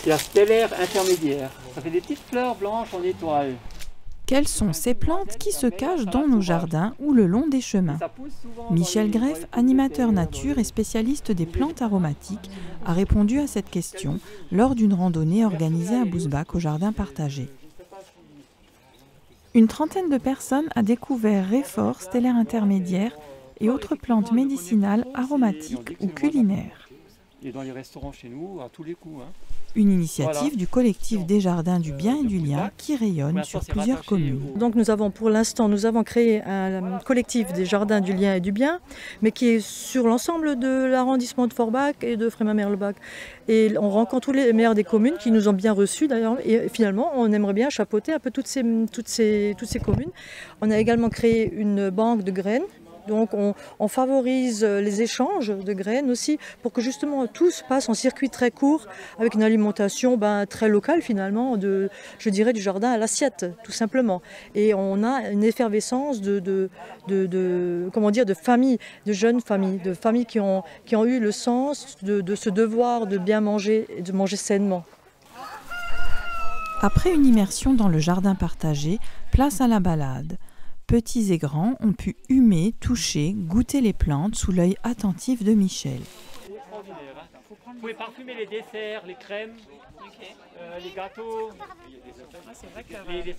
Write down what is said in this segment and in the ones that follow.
C'est la stellaire intermédiaire. Ça fait des petites fleurs blanches en étoiles. Quelles sont ces plantes qui se cachent dans nos jardins ou le long des chemins? Michel Greff, animateur nature et spécialiste des plantes aromatiques, a répondu à cette question lors d'une randonnée organisée à Bousbach au jardin partagé. Une trentaine de personnes a découvert réfort, stellaire intermédiaire et autres plantes médicinales, aromatiques ou culinaires. Et dans les restaurants chez nous, à tous les coups. Une initiative du collectif des Jardins du Bien et du Lien qui rayonne sur plusieurs communes. Donc pour l'instant, nous avons créé un collectif des Jardins du Lien et du Bien, mais qui est sur l'ensemble de l'arrondissement de Forbach et de Frémin-Merlebach. Et on rencontre tous les maires des communes qui nous ont bien reçus d'ailleurs. Et finalement, on aimerait bien chapeauter un peu toutes ces communes. On a également créé une banque de graines. Donc on favorise les échanges de graines aussi pour que justement tout se passe en circuit très court avec une alimentation très locale finalement, je dirais du jardin à l'assiette tout simplement. Et on a une effervescence de familles, de jeunes familles, de familles qui ont eu le sens de ce devoir de bien manger et de manger sainement. Après une immersion dans le jardin partagé, place à la balade. Petits et grands ont pu humer, toucher, goûter les plantes sous l'œil attentif de Michel. Vous pouvez parfumer les desserts, les crèmes, les gâteaux.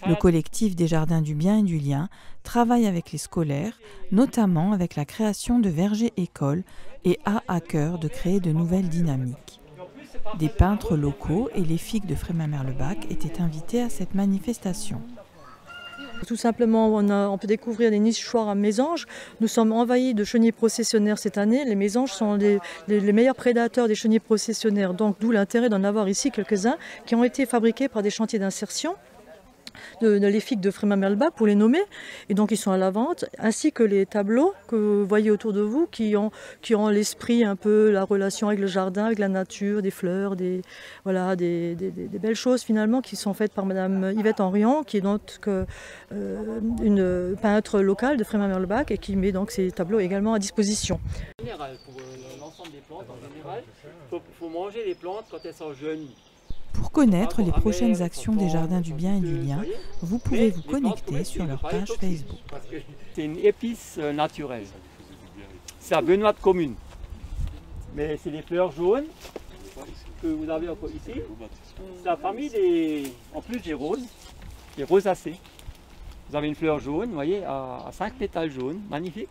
Le collectif des Jardins du Bien et du Lien travaille avec les scolaires, notamment avec la création de vergers-écoles et a à cœur de créer de nouvelles dynamiques. Des peintres locaux et les figues de Frémin-Merlebach étaient invités à cette manifestation. Tout simplement, on peut découvrir des nichoirs à mésanges. Nous sommes envahis de chenilles processionnaires cette année. Les mésanges sont les meilleurs prédateurs des chenilles processionnaires. Donc d'où l'intérêt d'en avoir ici quelques-uns qui ont été fabriqués par des chantiers d'insertion de les figues de Frémin-Merlebach pour les nommer. Et donc ils sont à la vente, ainsi que les tableaux que vous voyez autour de vous qui ont l'esprit un peu, la relation avec le jardin, avec la nature, des fleurs, des belles choses finalement qui sont faites par Madame Yvette Henrion, qui est donc une peintre locale de Frémin-Merlebach et qui met donc ces tableaux également à disposition. En général, pour l'ensemble des plantes, il faut manger les plantes quand elles sont jeunes. Pour connaître les prochaines actions des Jardins du Bien et du Lien, vous pouvez vous connecter sur leur page Facebook. C'est une épice naturelle. C'est à Benoît de commune. Mais c'est des fleurs jaunes que vous avez ici. C'est la famille en plus des rosacées. Vous avez une fleur jaune, vous voyez, à 5 pétales jaunes, magnifique.